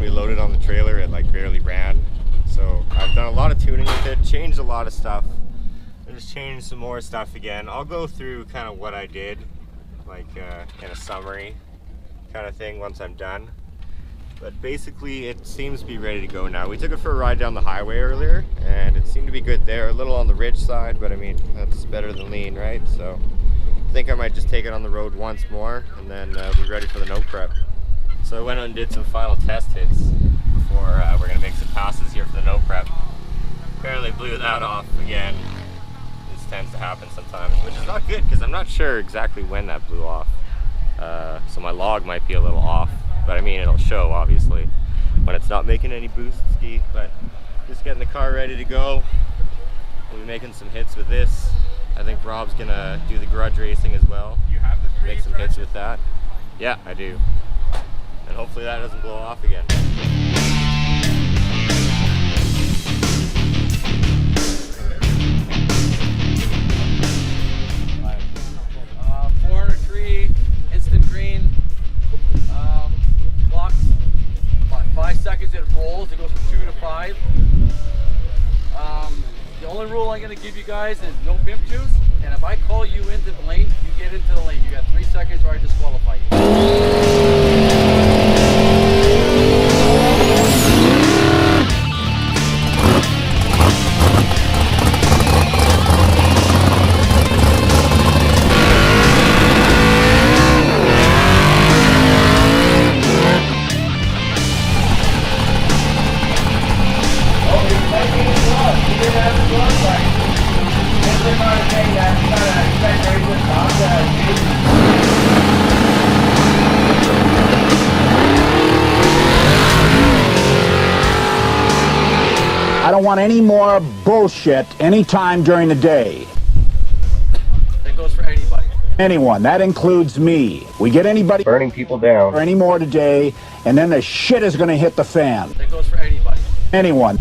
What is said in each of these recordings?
we loaded on the trailer, it like barely ran. So I've done a lot of tuning with it, changed a lot of stuff. I just changed some more stuff again. I'll go through kind of what I did, like in a summary kind of thing once I'm done. But basically it seems to be ready to go now. We took it for a ride down the highway earlier and it seemed to be good there. A little on the ridge side, but I mean, that's better than lean, right? So I think I might just take it on the road once more and then be ready for the no prep. So I went and did some final test hits before we're gonna make some passes here for the no prep. Apparently blew that off again. This tends to happen sometimes, which is not good because I'm not sure exactly when that blew off. So my log might be a little off. But I mean, it'll show obviously when it's not making any boost ski. But just getting the car ready to go. We'll be making some hits with this. I think Rob's gonna do the Grudge racing as well. You have the make some hits with that. Yeah, I do. And hopefully that doesn't blow off again. 403 instant green. Clocks, 5 seconds it rolls, it goes from 2 to 5. The only rule I'm going to give you guys is no pimp juice, and if I call you into the lane, you get into the lane. You got 3 seconds or I disqualify you. I don't want any more bullshit anytime during the day. That goes for anybody. Anyone, that includes me. We get anybody Burning people down or any more today, and then the shit is gonna hit the fan. That goes for anybody. Anyone.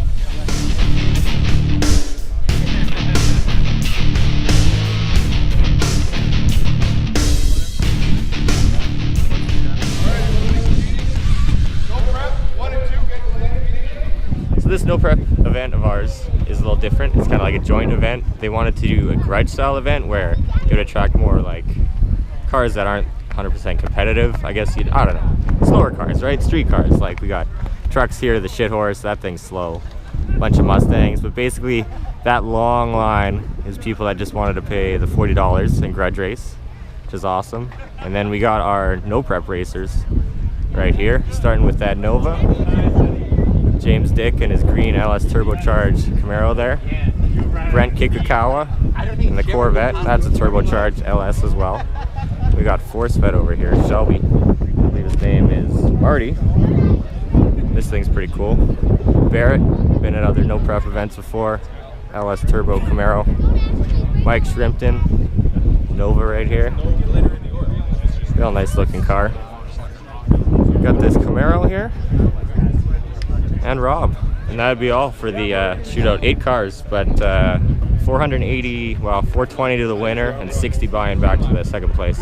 So this no prep event of ours is a little different. It's kind of like a joint event. They wanted to do a Grudge style event where it would attract more like cars that aren't 100% competitive. I guess I don't know, slower cars, right? Street cars. Like we got trucks here, the Shithorse, that thing's slow. A bunch of Mustangs, but basically that long line is people that just wanted to pay the $40 in Grudge race, which is awesome. And then we got our no prep racers right here, starting with that Nova. James Dick and his green LS turbocharged Camaro there. Brent Kikukawa and the Corvette, that's a turbocharged LS as well. We got force fed over here, Shelby. I believe his name is Marty. This thing's pretty cool. Barrett, been at other no prep events before. LS Turbo Camaro. Mike Shrimpton, Nova right here. Real nice looking car. Got this Camaro here. And Rob. And that would be all for the shootout. 8 cars, but 480, well, 420 to the winner and 60 buying back to the second place.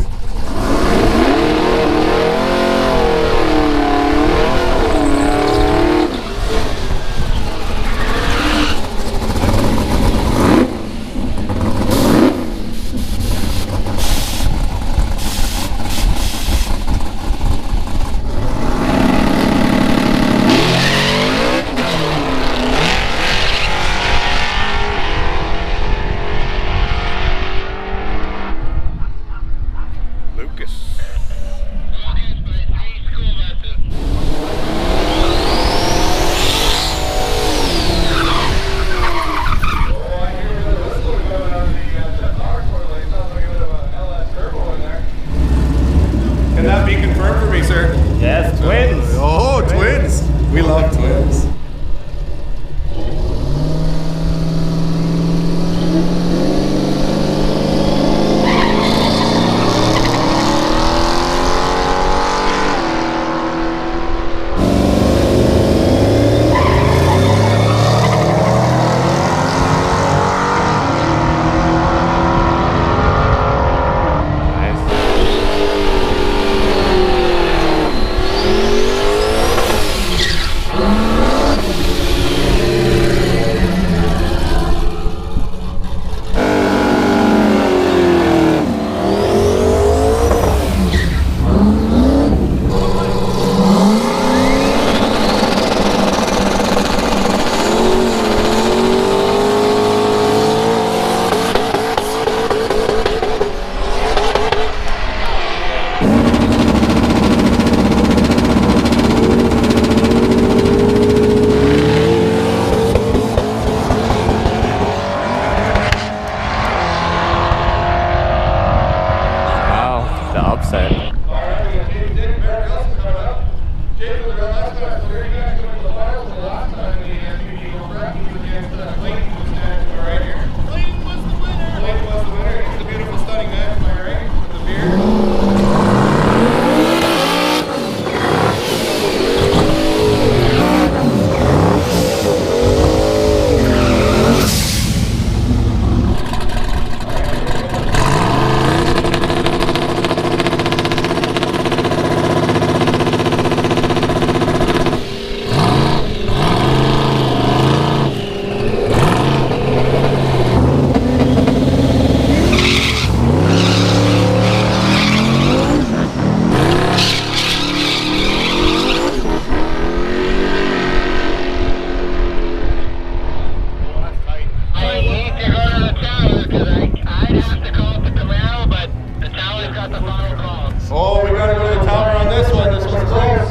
Oh, we gotta go to the tower on this one. This one's close.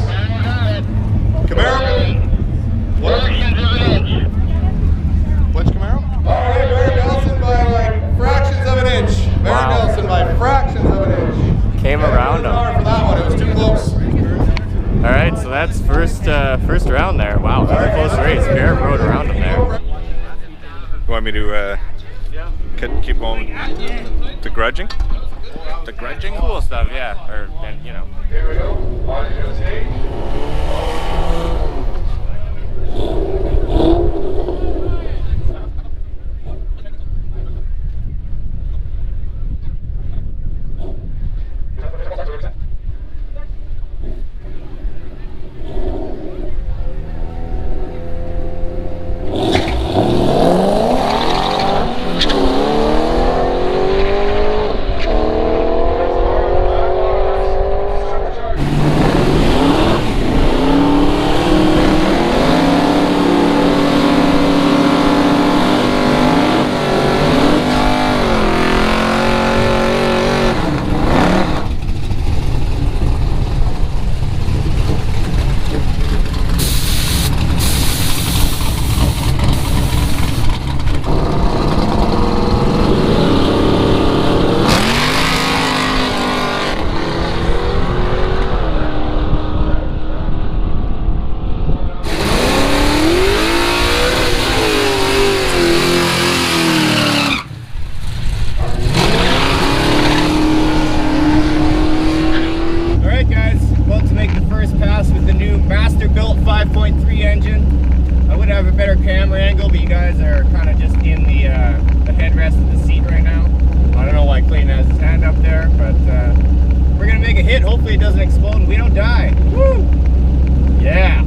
Camaro. What? Which Camaro? Alright, Baron Nelson by like fractions of an inch. Baron Nelson by fractions of an inch. Came around him. For that one, it was too close. All right, so that's first round there. Wow, very close race. Barrett rode around him there. You want me to keep on the grudging? The grudging? Cool stuff, yeah. Or, and, you know. Here we go. On to the stage. Hopefully it doesn't explode and we don't die. Woo! Yeah.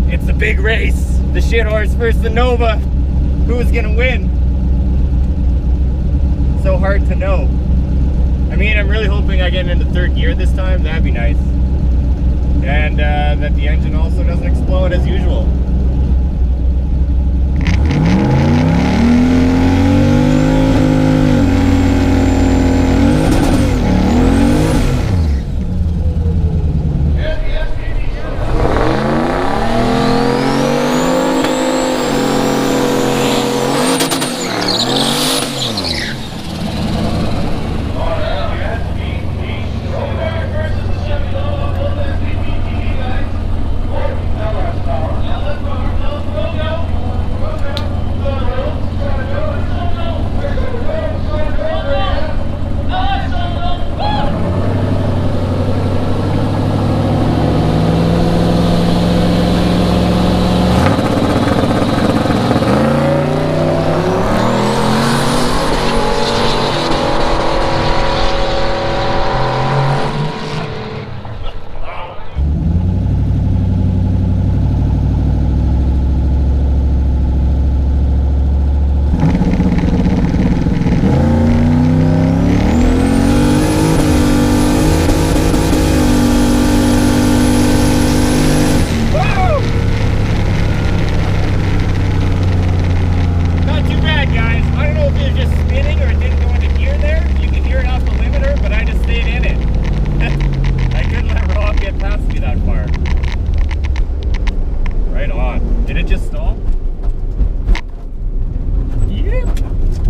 It's the big race. The Shithorse versus the Nova. Who's gonna win? So hard to know. I mean, I'm really hoping I get into third gear this time. That'd be nice. And that the engine also doesn't explode as usual.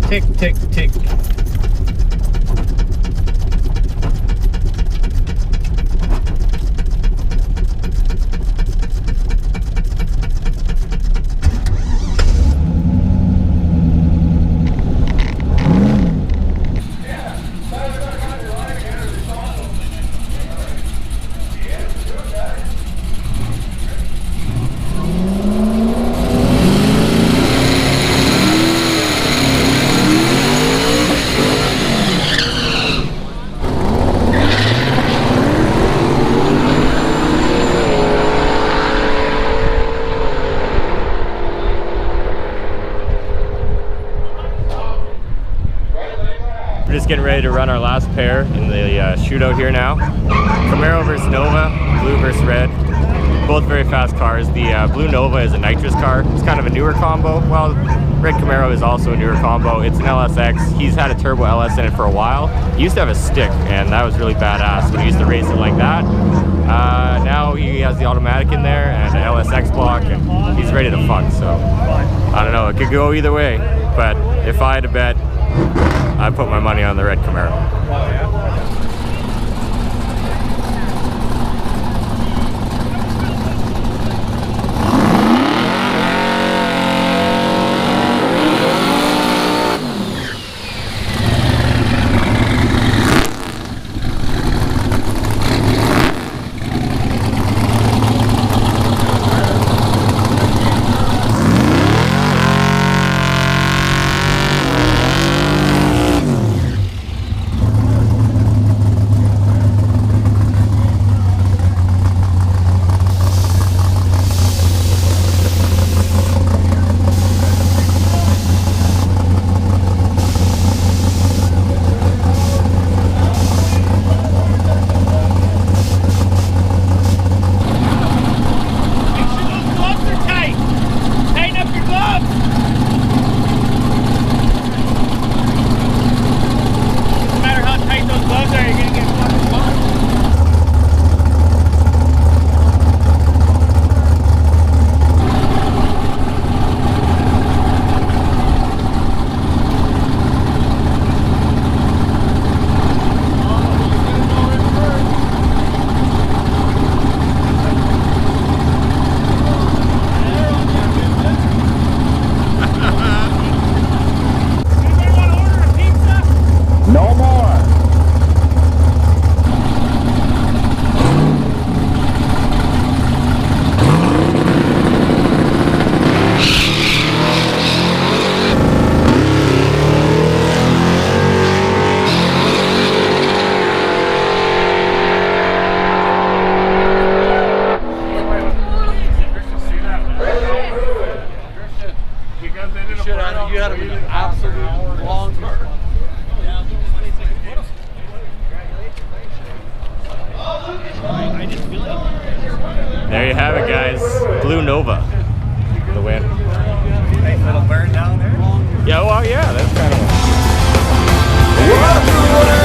Tick, tick, tick. We're just getting ready to run our last pair in the shootout here now. Camaro versus Nova, blue versus red. Both very fast cars. The blue Nova is a nitrous car. It's kind of a newer combo. Well, red Camaro is also a newer combo. It's an LSX. He's had a turbo LS in it for a while. He used to have a stick, and that was really badass when he used to race it like that. Now he has the automatic in there and an LSX block, and he's ready to fuck. So I don't know. It could go either way, but if I had to bet, I put my money on the red Camaro. have it, guys. Blue Nova, the win. Nice little burn down there. Yeah, well, yeah, that's kind of. What up, everyone?